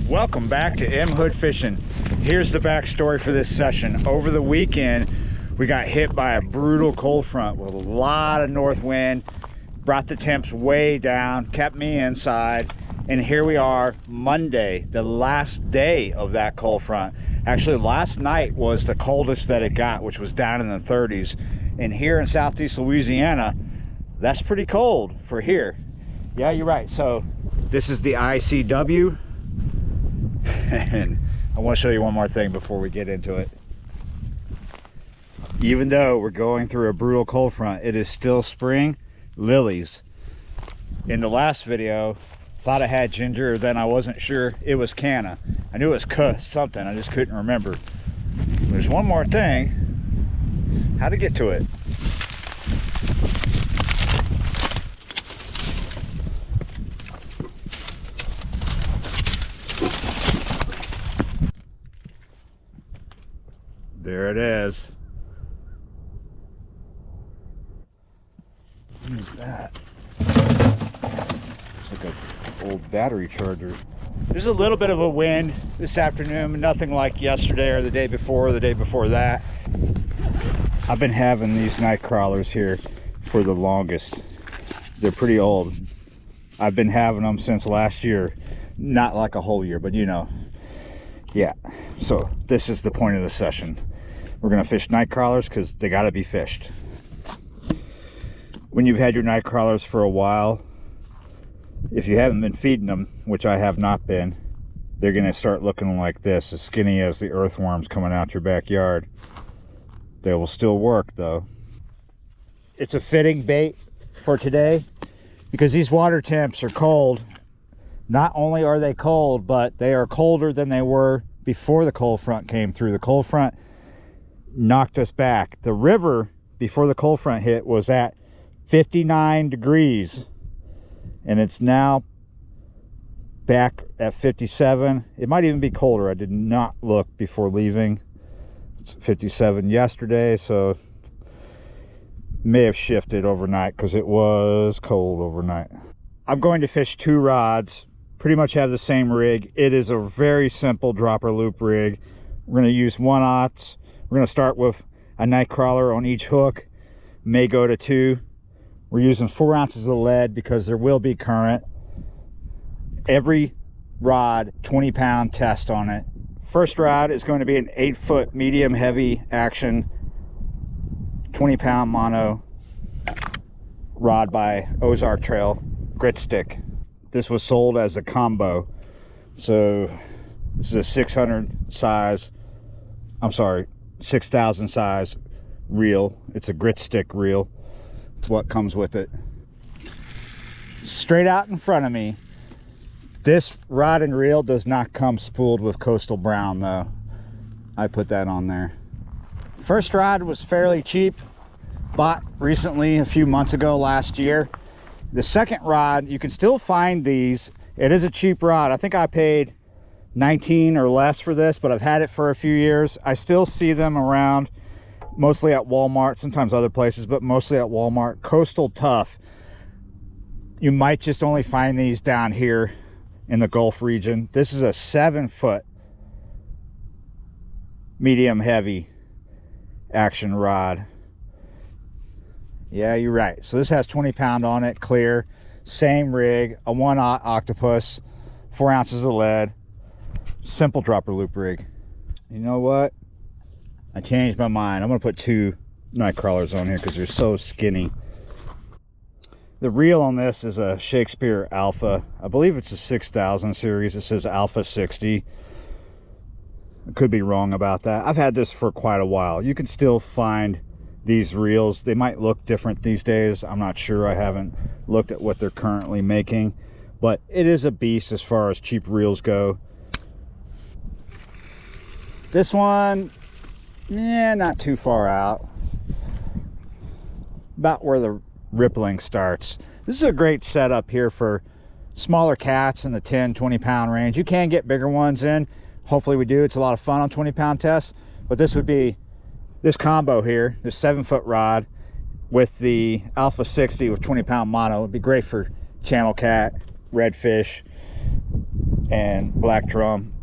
Welcome back to M Hood Fishing. Here's the backstory for this session. Over the weekend, we got hit by a brutal cold front with a lot of north wind, brought the temps way down, kept me inside, and here we are Monday, the last day of that cold front. Actually, last night was the coldest that it got, which was down in the 30s. And here in Southeast Louisiana, that's pretty cold for here. Yeah, you're right. So this is the ICW. And I want to show you one more thing before we get into it. Even though we're going through a brutal cold front, it is still spring. Lilies. In the last video, thought I had ginger, then I wasn't sure. It was canna. I knew it was something, I just couldn't remember. There's one more thing. How to get to it. There it is. What is that? It's like an old battery charger. There's a little bit of a wind this afternoon, nothing like yesterday or the day before or the day before that. I've been having these night crawlers here for the longest. They're pretty old. I've been having them since last year. Not like a whole year, but you know. Yeah, so this is the point of the session. We're gonna fish night crawlers because they gotta be fished. When you've had your night crawlers for a while, if you haven't been feeding them, which I have not been, they're gonna start looking like this, as skinny as the earthworms coming out your backyard. They will still work though. It's a fitting bait for today because these water temps are cold. Not only are they cold, but they are colder than they were before the cold front came through. The cold front knocked us back. The river before the cold front hit was at 59 degrees and it's now back at 57. It might even be colder. I did not look before leaving. It's 57 yesterday, so may have shifted overnight because it was cold overnight. I'm going to fish two rods, pretty much have the same rig. It is a very simple dropper loop rig. We're going to use 1/0. We're going to start with a night crawler on each hook, may go to 2. We're using 4 ounces of lead because there will be current. Every rod, 20-pound test on it. First rod is going to be an 8-foot medium heavy action 20-pound mono rod by Ozark Trail grit stick. This was sold as a combo, so this is a 600 size, I'm sorry, 6,000 size reel. It's a grit stick reel. It's what comes with it. Straight out in front of me, this rod and reel does not come spooled with Coastal Brown though. I put that on there. First rod was fairly cheap, bought recently a few months ago last year. The second rod, you can still find these. It is a cheap rod. I think I paid 19 or less for this, but I've had it for a few years. I still see them around, mostly at Walmart, sometimes other places, but mostly at Walmart. Coastal Tough. You might just only find these down here in the Gulf region. This is a 7-foot medium heavy action rod. Yeah, you're right. So this has 20-pound on it, clear, same rig, a 1/0 octopus, 4 ounces of lead, simple dropper loop rig. You know what? I changed my mind. I'm gonna put 2 night crawlers on here because they're so skinny. The reel on this is a Shakespeare Alpha. I believe it's a 6000 series. It says Alpha 60. I could be wrong about that. I've had this for quite a while. You can still find these reels. They might look different these days. I'm not sure. I haven't looked at what they're currently making, but it is a beast as far as cheap reels go. This one, yeah, not too far out. About where the rippling starts. This is a great setup here for smaller cats in the 10-20-pound range. You can get bigger ones in. Hopefully we do. It's a lot of fun on 20-pound tests, but this would be this combo here, this 7-foot rod with the Alpha 60 with 20-pound mono. Would be great for channel cat, redfish, and black drum.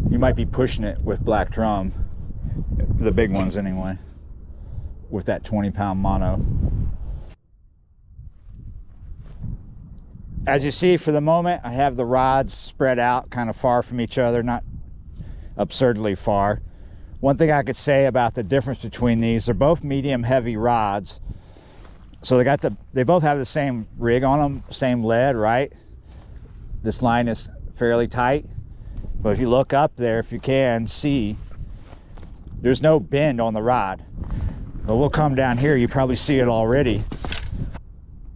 You might be pushing it with black drum, the big ones anyway, with that 20-pound mono. As you see, for the moment, I have the rods spread out kind of far from each other, not absurdly far. One thing I could say about the difference between these, they're both medium heavy rods. So they both have the same rig on them, same lead, right? This line is fairly tight. But if you look up there, if you can see, there's no bend on the rod. But we'll come down here, you probably see it already.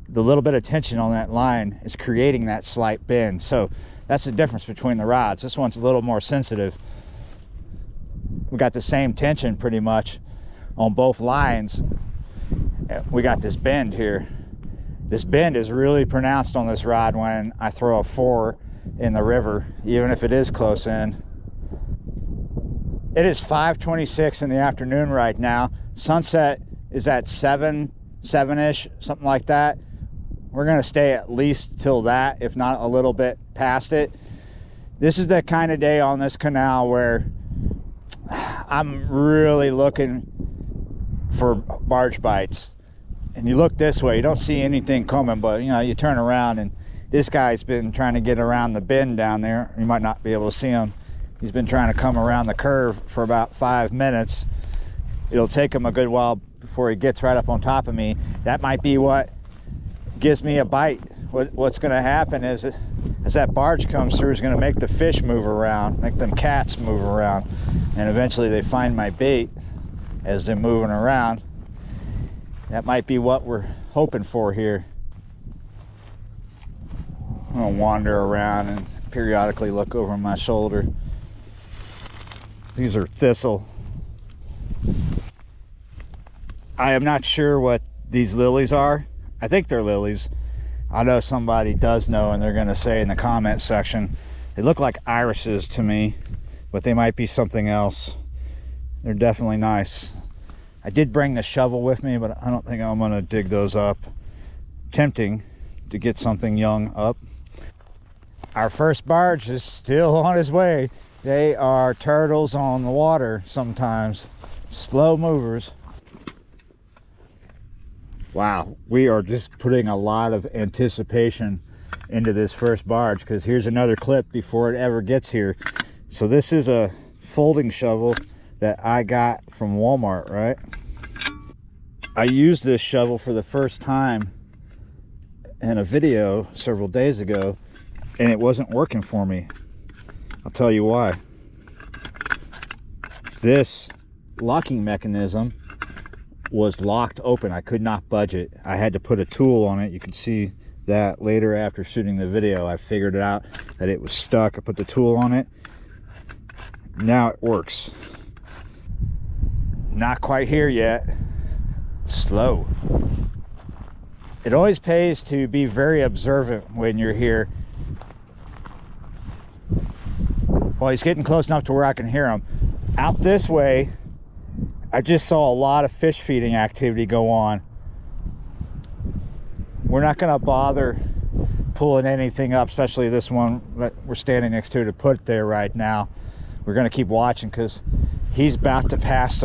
The little bit of tension on that line is creating that slight bend. So that's the difference between the rods. This one's a little more sensitive. We got the same tension pretty much on both lines. We got this bend here. This bend is really pronounced on this rod when I throw a 4 in the river, even if it is close in. It is 5:26 in the afternoon right now. Sunset is at 7-ish, something like that. We're gonna stay at least till that, if not a little bit past it. This is the kind of day on this canal where I'm really looking for barge bites. And you look this way, you don't see anything coming, but you know, you turn around and this guy's been trying to get around the bend down there. You might not be able to see him. He's been trying to come around the curve for about 5 minutes. It'll take him a good while before he gets right up on top of me. That might be what gives me a bite. What's gonna happen is, as that barge comes through, is gonna make the fish move around, make them cats move around. And eventually they find my bait as they're moving around. That might be what we're hoping for here. I'm gonna wander around and periodically look over my shoulder. These are thistle. I am not sure what these lilies are. I think they're lilies. I know somebody does know, and they're gonna say in the comment section. They look like irises to me, but they might be something else. They're definitely nice. I did bring the shovel with me, but I don't think I'm gonna dig those up. Tempting to get something young up. Our first barge is still on his way. They are turtles on the water sometimes. Slow movers. Wow, we are just putting a lot of anticipation into this first barge, because here's another clip before it ever gets here. So this is a folding shovel that I got from Walmart, right? I used this shovel for the first time in a video several days ago, and it wasn't working for me. I'll tell you why. This locking mechanism was locked open. I could not budge it. I had to put a tool on it. You can see that later after shooting the video. I figured it out that it was stuck. I put the tool on it. Now it works. Not quite here yet. Slow. It always pays to be very observant when you're here. Well, he's getting close enough to where I can hear him. Out this way, I just saw a lot of fish feeding activity go on. We're not going to bother pulling anything up, especially this one that we're standing next to put there right now. We're going to keep watching because he's about to pass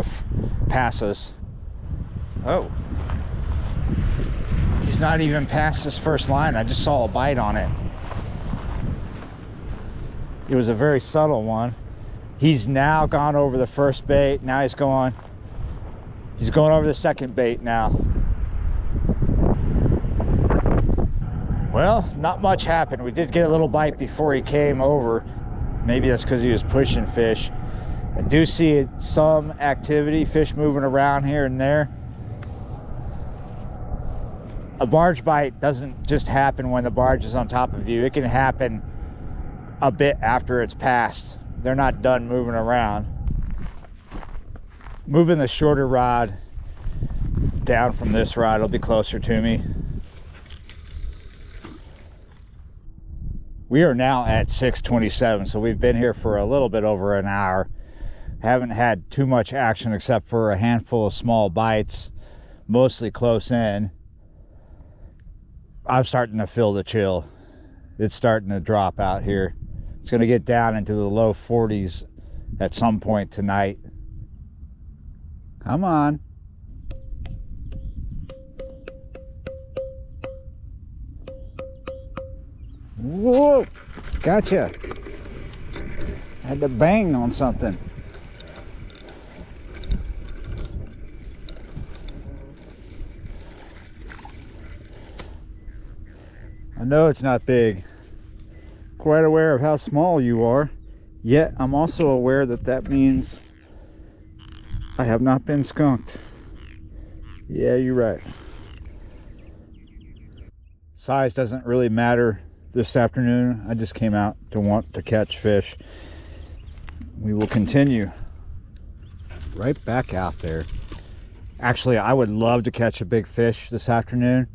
us. Oh. He's not even past this first line. I just saw a bite on it. It was a very subtle one. He's now gone over the first bait. Now he's going over the second bait now. Well, not much happened. We did get a little bite before he came over. Maybe that's because he was pushing fish. I do see some activity, fish moving around here and there. A barge bite doesn't just happen when the barge is on top of you. It can happen a bit after it's passed. They're not done moving around. Moving the shorter rod down from this rod will be closer to me. We are now at 6:27, so we've been here for a little bit over an hour. Haven't had too much action except for a handful of small bites, mostly close in. I'm starting to feel the chill. It's starting to drop out here. It's going to get down into the low 40s at some point tonight. Come on. Whoa! Gotcha. Had to bang on something. I know it's not big. Quite aware of how small you are. Yet I'm also aware that that means I have not been skunked. Yeah, you're right. Size doesn't really matter this afternoon. I just came out to want to catch fish. We will continue right back out there. Actually, I would love to catch a big fish this afternoon,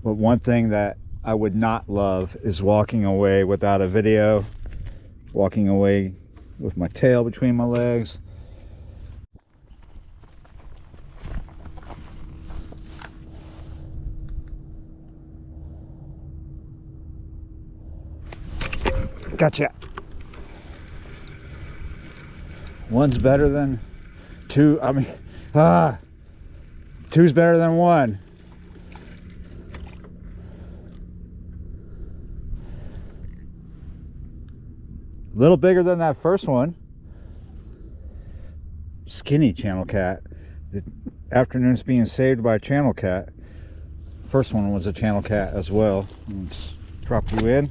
but one thing that I would not love is walking away without a video, walking away with my tail between my legs. Gotcha. One's better than two. I mean, two's better than one. A little bigger than that first one. Skinny channel cat. The afternoon's being saved by a channel cat. First one was a channel cat as well. Let's drop you in.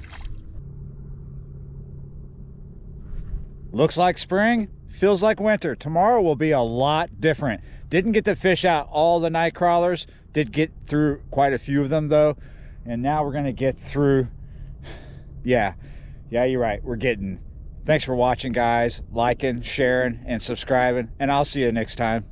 Looks like spring, feels like winter. Tomorrow will be a lot different. Didn't get to fish out all the night crawlers. Did get through quite a few of them though. And now we're gonna get through, yeah, you're right, we're getting. Thanks for watching, guys. Liking, sharing, and subscribing, and I'll see you next time.